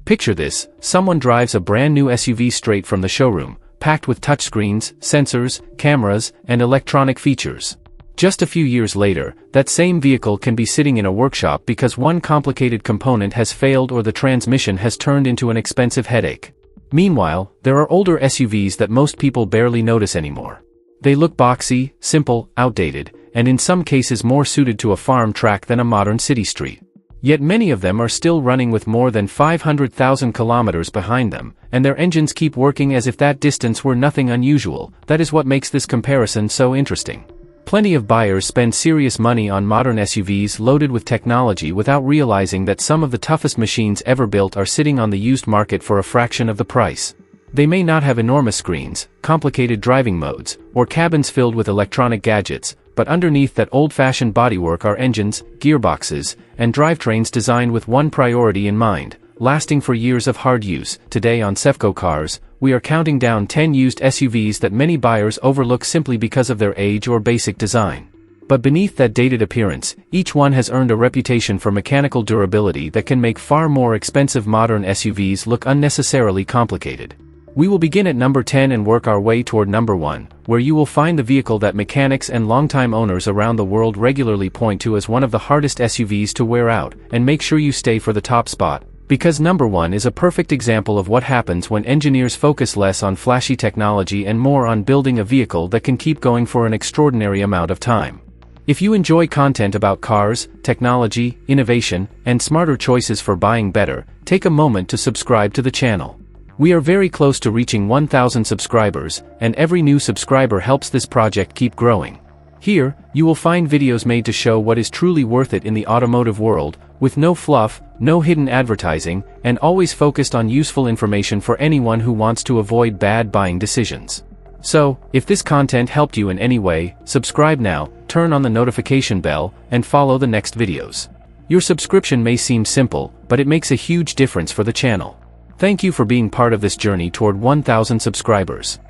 Picture this: someone drives a brand new SUV straight from the showroom, packed with touchscreens, sensors, cameras, and electronic features. Just a few years later, that same vehicle can be sitting in a workshop because one complicated component has failed or the transmission has turned into an expensive headache. Meanwhile, there are older SUVs that most people barely notice anymore. They look boxy, simple, outdated, and in some cases more suited to a farm track than a modern city street. Yet many of them are still running with more than 500,000 kilometers behind them, and their engines keep working as if that distance were nothing unusual. That is what makes this comparison so interesting. Plenty of buyers spend serious money on modern SUVs loaded with technology without realizing that some of the toughest machines ever built are sitting on the used market for a fraction of the price. They may not have enormous screens, complicated driving modes, or cabins filled with electronic gadgets, but underneath that old-fashioned bodywork are engines, gearboxes, and drivetrains designed with one priority in mind: lasting for years of hard use. Today on Sevco Cars, we are counting down 10 used SUVs that many buyers overlook simply because of their age or basic design. But beneath that dated appearance, each one has earned a reputation for mechanical durability that can make far more expensive modern SUVs look unnecessarily complicated. We will begin at number 10 and work our way toward number 1, where you will find the vehicle that mechanics and longtime owners around the world regularly point to as one of the hardest SUVs to wear out, and make sure you stay for the top spot. Because number 1 is a perfect example of what happens when engineers focus less on flashy technology and more on building a vehicle that can keep going for an extraordinary amount of time. If you enjoy content about cars, technology, innovation, and smarter choices for buying better, take a moment to subscribe to the channel. We are very close to reaching 1,000 subscribers, and every new subscriber helps this project keep growing. Here, you will find videos made to show what is truly worth it in the automotive world, with no fluff, no hidden advertising, and always focused on useful information for anyone who wants to avoid bad buying decisions. So, if this content helped you in any way, subscribe now, turn on the notification bell, and follow the next videos. Your subscription may seem simple, but it makes a huge difference for the channel. Thank you for being part of this journey toward 1,000 subscribers.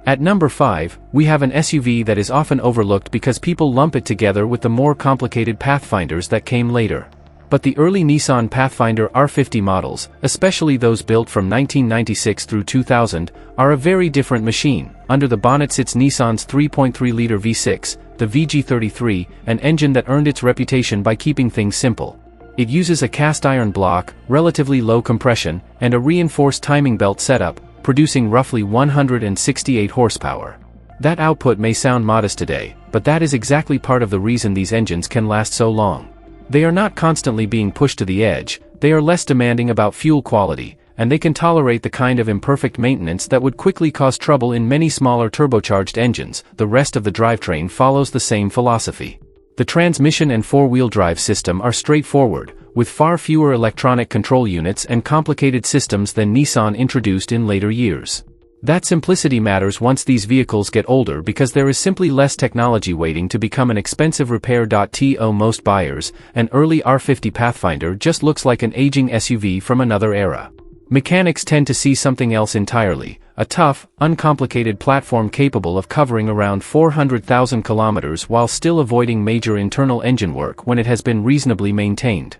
At number 5, we have an SUV that is often overlooked because people lump it together with the more complicated Pathfinders that came later. But the early Nissan Pathfinder R50 models, especially those built from 1996 through 2000, are a very different machine. Under the bonnet sits Nissan's 3.3-liter V6, the VG33, an engine that earned its reputation by keeping things simple. It uses a cast-iron block, relatively low compression, and a reinforced timing belt setup, producing roughly 168 horsepower. That output may sound modest today, but that is exactly part of the reason these engines can last so long. They are not constantly being pushed to the edge, they are less demanding about fuel quality, and they can tolerate the kind of imperfect maintenance that would quickly cause trouble in many smaller turbocharged engines. The rest of the drivetrain follows the same philosophy. The transmission and four-wheel drive system are straightforward, with far fewer electronic control units and complicated systems than Nissan introduced in later years. That simplicity matters once these vehicles get older because there is simply less technology waiting to become an expensive repair. To most buyers, an early R50 Pathfinder just looks like an aging SUV from another era. Mechanics tend to see something else entirely: a tough, uncomplicated platform capable of covering around 400,000 kilometers while still avoiding major internal engine work when it has been reasonably maintained.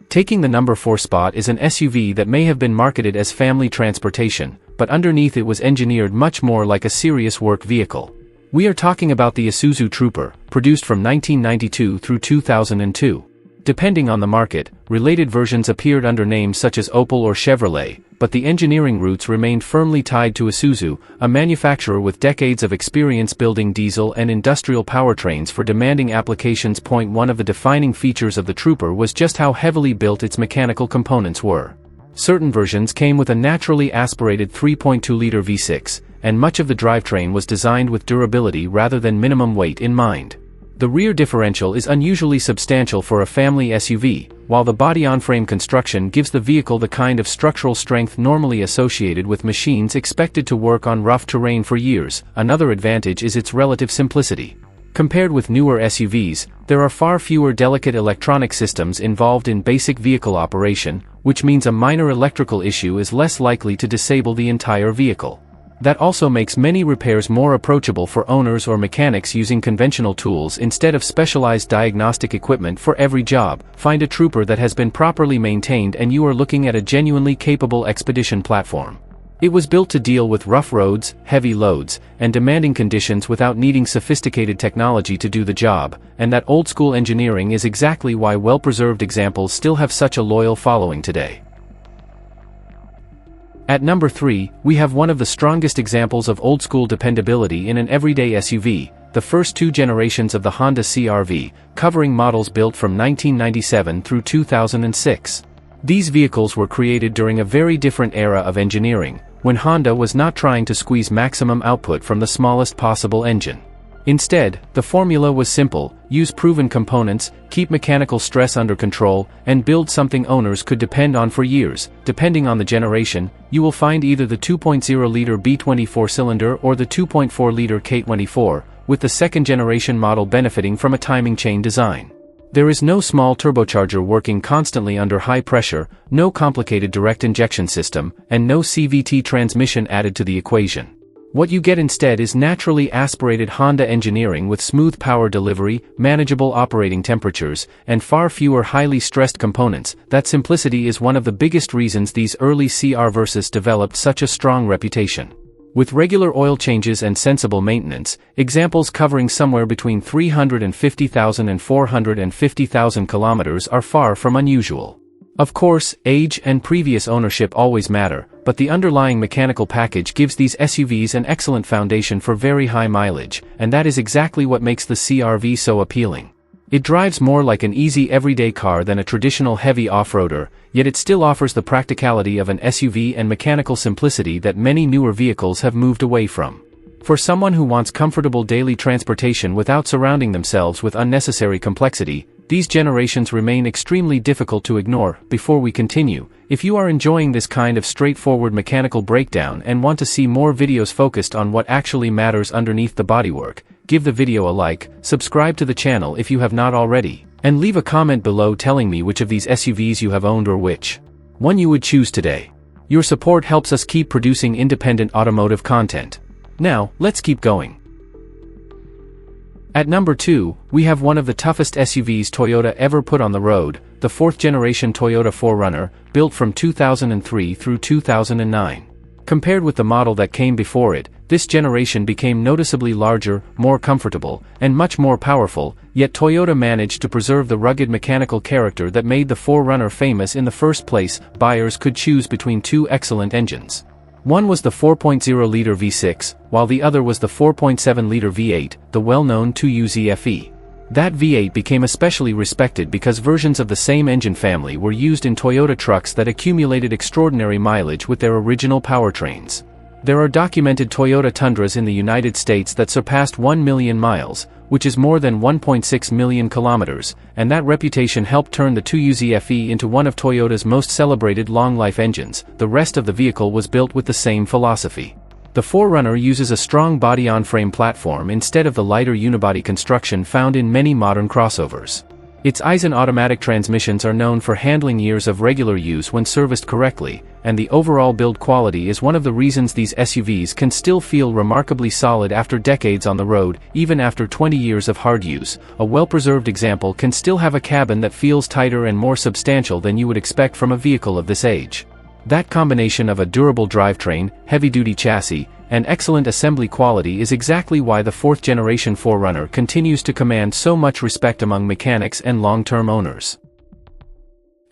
Taking the number 4 spot is an SUV that may have been marketed as family transportation, but underneath it was engineered much more like a serious work vehicle. We are talking about the Isuzu Trooper, produced from 1992 through 2002. Depending on the market, related versions appeared under names such as Opel or Chevrolet, but the engineering roots remained firmly tied to Isuzu, a manufacturer with decades of experience building diesel and industrial powertrains for demanding applications. One of the defining features of the Trooper was just how heavily built its mechanical components were. Certain versions came with a naturally aspirated 3.2-liter V6, and much of the drivetrain was designed with durability rather than minimum weight in mind. The rear differential is unusually substantial for a family SUV, while the body-on-frame construction gives the vehicle the kind of structural strength normally associated with machines expected to work on rough terrain for years. Another advantage is its relative simplicity. Compared with newer SUVs, there are far fewer delicate electronic systems involved in basic vehicle operation, which means a minor electrical issue is less likely to disable the entire vehicle. That also makes many repairs more approachable for owners or mechanics using conventional tools instead of specialized diagnostic equipment for every job. Find a trooper that has been properly maintained and you are looking at a genuinely capable expedition platform. It was built to deal with rough roads, heavy loads, and demanding conditions without needing sophisticated technology to do the job, and that old-school engineering is exactly why well-preserved examples still have such a loyal following today. At number 3, we have one of the strongest examples of old-school dependability in an everyday SUV, the first 2 generations of the Honda CR-V, covering models built from 1997 through 2006. These vehicles were created during a very different era of engineering, when Honda was not trying to squeeze maximum output from the smallest possible engine. Instead, the formula was simple: use proven components, keep mechanical stress under control, and build something owners could depend on for years. Depending on the generation, you will find either the 2.0-liter B24 cylinder or the 2.4-liter K24, with the second-generation model benefiting from a timing chain design. There is no small turbocharger working constantly under high pressure, no complicated direct injection system, and no CVT transmission added to the equation. What you get instead is naturally aspirated Honda engineering with smooth power delivery, manageable operating temperatures, and far fewer highly stressed components. That simplicity is one of the biggest reasons these early CR Versys developed such a strong reputation. With regular oil changes and sensible maintenance, examples covering somewhere between 350,000 and 450,000 kilometers are far from unusual. Of course, age and previous ownership always matter, but the underlying mechanical package gives these SUVs an excellent foundation for very high mileage, and that is exactly what makes the CR-V so appealing. It drives more like an easy everyday car than a traditional heavy off-roader, yet it still offers the practicality of an SUV and mechanical simplicity that many newer vehicles have moved away from. For someone who wants comfortable daily transportation without surrounding themselves with unnecessary complexity, these generations remain extremely difficult to ignore. Before we continue, if you are enjoying this kind of straightforward mechanical breakdown and want to see more videos focused on what actually matters underneath the bodywork, give the video a like, subscribe to the channel if you have not already, and leave a comment below telling me which of these SUVs you have owned or which one you would choose today. Your support helps us keep producing independent automotive content. Now, let's keep going. At number 2, we have one of the toughest SUVs Toyota ever put on the road, the 4th-generation Toyota 4Runner, built from 2003 through 2009. Compared with the model that came before it, this generation became noticeably larger, more comfortable, and much more powerful, yet Toyota managed to preserve the rugged mechanical character that made the 4Runner famous in the first place. Buyers could choose between 2 excellent engines. One was the 4.0-liter V6, while the other was the 4.7-liter V8, the well-known 2UZ-FE. That V8 became especially respected because versions of the same engine family were used in Toyota trucks that accumulated extraordinary mileage with their original powertrains. There are documented Toyota Tundras in the United States that surpassed 1 million miles, which is more than 1.6 million kilometers, and that reputation helped turn the 2UZ-FE into one of Toyota's most celebrated long-life engines. The rest of the vehicle was built with the same philosophy. The 4Runner uses a strong body-on-frame platform instead of the lighter unibody construction found in many modern crossovers. Its Aisin automatic transmissions are known for handling years of regular use when serviced correctly, and the overall build quality is one of the reasons these SUVs can still feel remarkably solid after decades on the road. Even after 20 years of hard use, a well-preserved example can still have a cabin that feels tighter and more substantial than you would expect from a vehicle of this age. That combination of a durable drivetrain, heavy-duty chassis, and excellent assembly quality is exactly why the 4th-generation 4Runner continues to command so much respect among mechanics and long-term owners.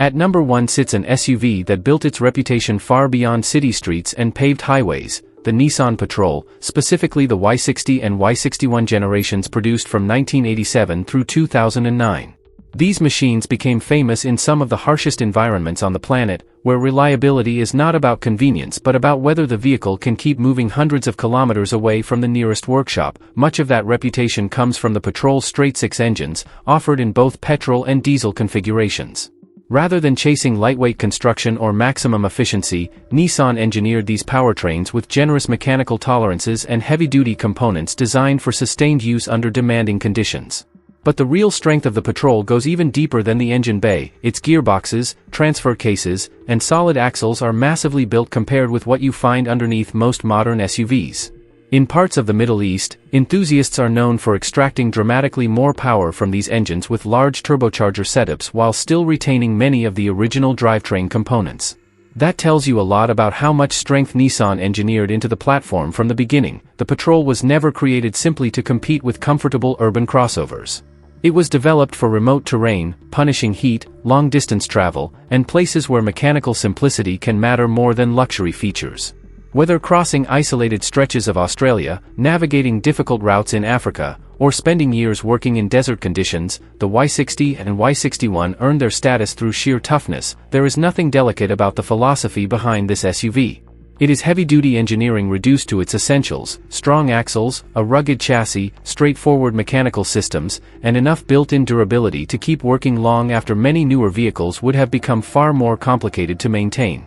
At number 1 sits an SUV that built its reputation far beyond city streets and paved highways, the Nissan Patrol, specifically the Y60 and Y61 generations produced from 1987 through 2009. These machines became famous in some of the harshest environments on the planet, where reliability is not about convenience but about whether the vehicle can keep moving hundreds of kilometers away from the nearest workshop. Much of that reputation comes from the Patrol's straight-six engines, offered in both petrol and diesel configurations. Rather than chasing lightweight construction or maximum efficiency, Nissan engineered these powertrains with generous mechanical tolerances and heavy-duty components designed for sustained use under demanding conditions. But the real strength of the Patrol goes even deeper than the engine bay. Its gearboxes, transfer cases, and solid axles are massively built compared with what you find underneath most modern SUVs. In parts of the Middle East, enthusiasts are known for extracting dramatically more power from these engines with large turbocharger setups while still retaining many of the original drivetrain components. That tells you a lot about how much strength Nissan engineered into the platform from the beginning. The Patrol was never created simply to compete with comfortable urban crossovers. It was developed for remote terrain, punishing heat, long-distance travel, and places where mechanical simplicity can matter more than luxury features. Whether crossing isolated stretches of Australia, navigating difficult routes in Africa, or spending years working in desert conditions, the Y60 and Y61 earned their status through sheer toughness. There is nothing delicate about the philosophy behind this SUV. It is heavy-duty engineering reduced to its essentials: strong axles, a rugged chassis, straightforward mechanical systems, and enough built-in durability to keep working long after many newer vehicles would have become far more complicated to maintain.